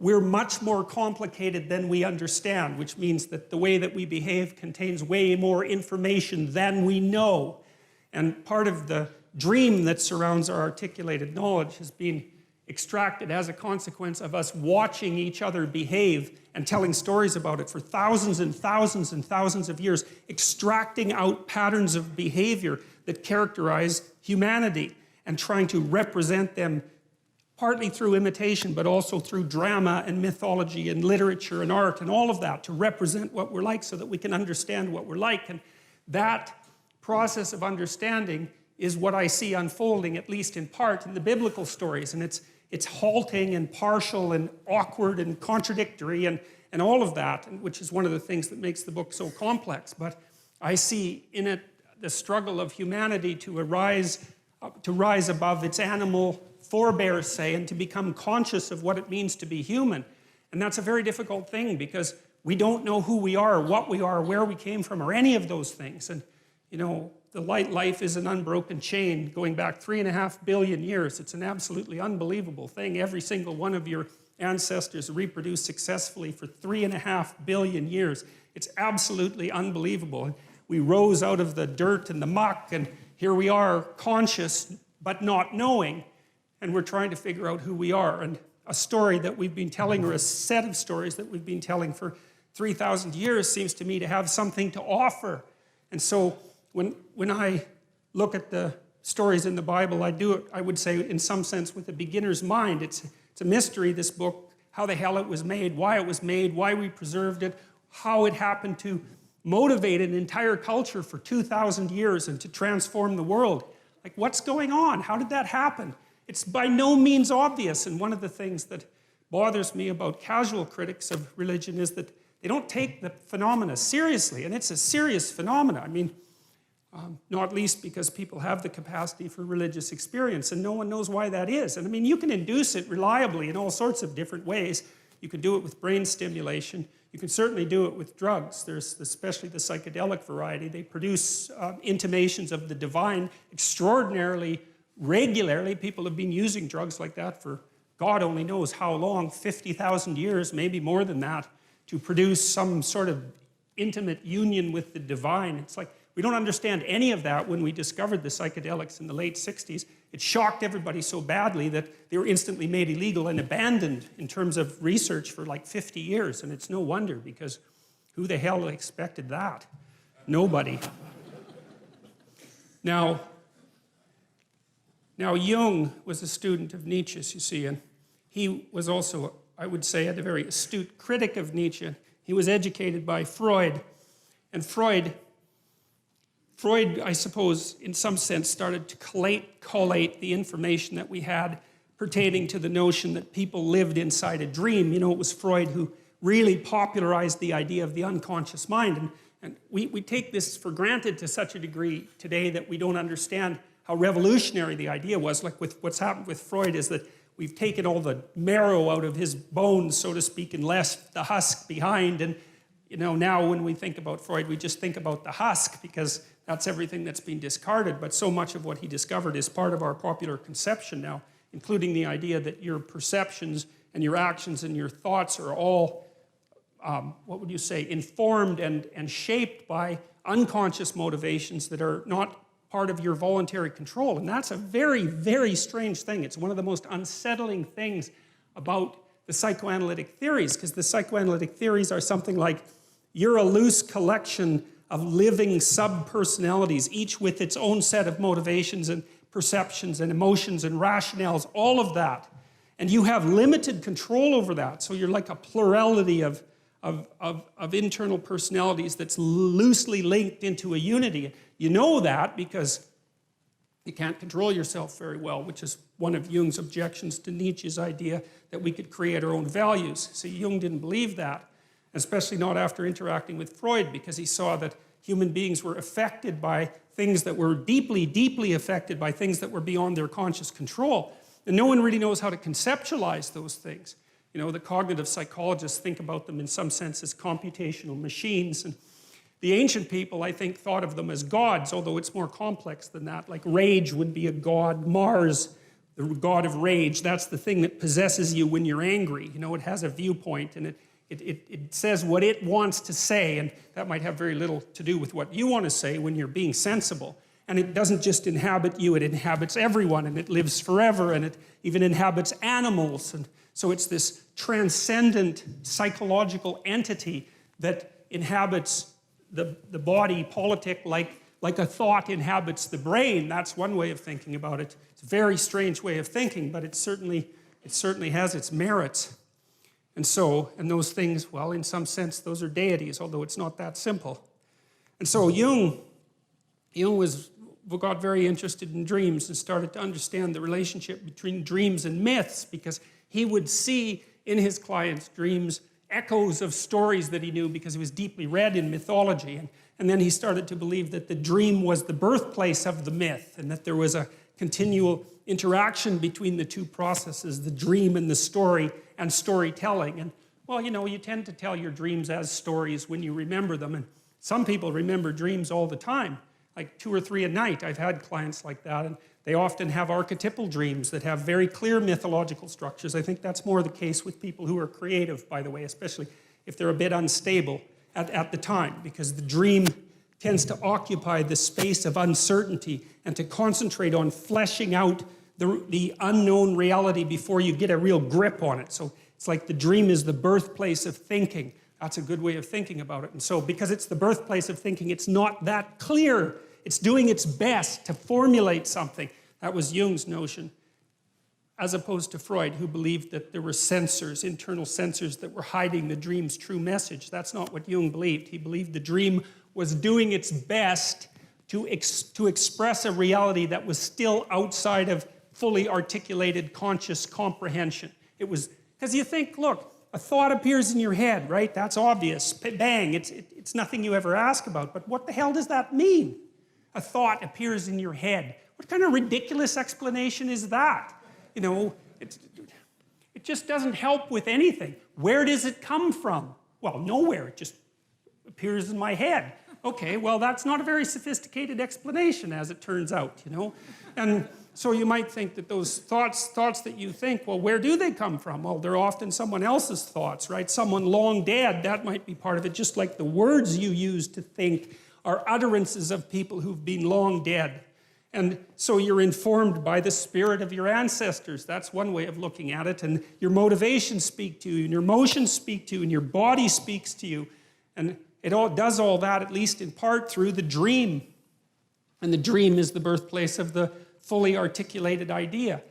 we're much more complicated than we understand, which means that the way that we behave contains way more information than we know. And part of the dream that surrounds our articulated knowledge has been extracted as a consequence of us watching each other behave and telling stories about it for thousands and thousands and thousands of years, extracting out patterns of behavior that characterize humanity and trying to represent them partly through imitation, but also through drama and mythology and literature and art and all of that to represent what we're like so that we can understand what we're like. And that process of understanding is what I see unfolding, at least in part, in the biblical stories. And it's halting and partial and awkward and contradictory and all of that, which is one of the things that makes the book so complex. But I see in it the struggle of humanity to rise above its animal forebears, say, and to become conscious of what it means to be human. And that's a very difficult thing because we don't know who we are, what we are, where we came from, or any of those things. And, you know, the life is an unbroken chain going back 3.5 billion years. It's an absolutely unbelievable thing. Every single one of your ancestors reproduced successfully for 3.5 billion years. It's absolutely unbelievable. And we rose out of the dirt and the muck, and here we are, conscious but not knowing, and we're trying to figure out who we are. And a story that we've been telling, or a set of stories that we've been telling for 3,000 years seems to me to have something to offer. And so when I look at the stories in the Bible, I do it, I would say, in some sense, with a beginner's mind. It's a mystery, this book, how the hell it was made, why we preserved it, how it happened to motivate an entire culture for 2,000 years and to transform the world. Like, what's going on? How did that happen? It's by no means obvious, and one of the things that bothers me about casual critics of religion is that they don't take the phenomena seriously, and it's a serious phenomena. I mean, not least because people have the capacity for religious experience, and no one knows why that is. And I mean, you can induce it reliably in all sorts of different ways. You can do it with brain stimulation. You can certainly do it with drugs. There's especially the psychedelic variety. They produce intimations of the divine extraordinarily regularly. People have been using drugs like that for God only knows how long, 50,000 years, maybe more than that, to produce some sort of intimate union with the divine. It's like, we don't understand any of that when we discovered the psychedelics in the late 60s. It shocked everybody so badly that they were instantly made illegal and abandoned in terms of research for like 50 years. And it's no wonder, because who the hell expected that? Nobody. Now Jung was a student of Nietzsche's, you see, and he was also, I would say, a very astute critic of Nietzsche. He was educated by Freud, and Freud, I suppose, in some sense, started to collate the information that we had pertaining to the notion that people lived inside a dream. You know, it was Freud who really popularized the idea of the unconscious mind. And we take this for granted to such a degree today that we don't understand how revolutionary the idea was. Like what's happened with Freud is that we've taken all the marrow out of his bones, so to speak, and left the husk behind. And you know, now when we think about Freud, we just think about the husk because that's everything that's been discarded. But so much of what he discovered is part of our popular conception now, including the idea that your perceptions and your actions and your thoughts are all, what would you say, informed and shaped by unconscious motivations that are not part of your voluntary control. And that's a very, very strange thing. It's one of the most unsettling things about the psychoanalytic theories, because the psychoanalytic theories are something like, you're a loose collection of living sub-personalities, each with its own set of motivations and perceptions and emotions and rationales, all of that. And you have limited control over that. So you're like a plurality of internal personalities that's loosely linked into a unity. You know that because you can't control yourself very well, which is one of Jung's objections to Nietzsche's idea that we could create our own values. See, Jung didn't believe that, especially not after interacting with Freud, because he saw that human beings were affected by things that were deeply, deeply affected by things that were beyond their conscious control. And no one really knows how to conceptualize those things. You know, the cognitive psychologists think about them in some sense as computational machines. And the ancient people, I think, thought of them as gods, although it's more complex than that. Like rage would be a god, Mars the god of rage. That's the thing that possesses you when you're angry. You know, it has a viewpoint, and it says what it wants to say, and that might have very little to do with what you want to say when you're being sensible. And it doesn't just inhabit you, it inhabits everyone, and it lives forever, and it even inhabits animals. And so it's this transcendent psychological entity that inhabits the body politic like a thought inhabits the brain. That's one way of thinking about it. It's a very strange way of thinking, but it certainly has its merits. And those things, well, in some sense, those are deities, although it's not that simple. And so Jung got very interested in dreams and started to understand the relationship between dreams and myths, because he would see in his clients' dreams echoes of stories that he knew because he was deeply read in mythology. And then he started to believe that the dream was the birthplace of the myth, and that there was a continual interaction between the two processes, the dream and the story, and storytelling. And, well, you know, you tend to tell your dreams as stories when you remember them. And some people remember dreams all the time, like 2 or 3 a night. I've had clients like that, and they often have archetypal dreams that have very clear mythological structures. I think that's more the case with people who are creative, by the way, especially if they're a bit unstable at the time, because the dream tends to occupy the space of uncertainty and to concentrate on fleshing out the unknown reality before you get a real grip on it. So it's like the dream is the birthplace of thinking. That's a good way of thinking about it. And so because it's the birthplace of thinking, it's not that clear. It's doing its best to formulate something. That was Jung's notion, as opposed to Freud, who believed that there were sensors, internal sensors, that were hiding the dream's true message. That's not what Jung believed. He believed the dream was doing its best to express a reality that was still outside of fully articulated conscious comprehension. It was, because you think, look, a thought appears in your head, right? That's obvious. Bang, it's nothing you ever ask about. But what the hell does that mean? A thought appears in your head. What kind of ridiculous explanation is that? You know, it just doesn't help with anything. Where does it come from? Well, nowhere. It just appears in my head. Okay, well, that's not a very sophisticated explanation, as it turns out, you know? And so you might think that those thoughts that you think, well, where do they come from? Well, they're often someone else's thoughts, right? Someone long dead, that might be part of it, just like the words you use to think are utterances of people who've been long dead. And so you're informed by the spirit of your ancestors. That's one way of looking at it. And your motivations speak to you, and your emotions speak to you, and your body speaks to you. And it all does all that, at least in part, through the dream. And the dream is the birthplace of the fully articulated idea.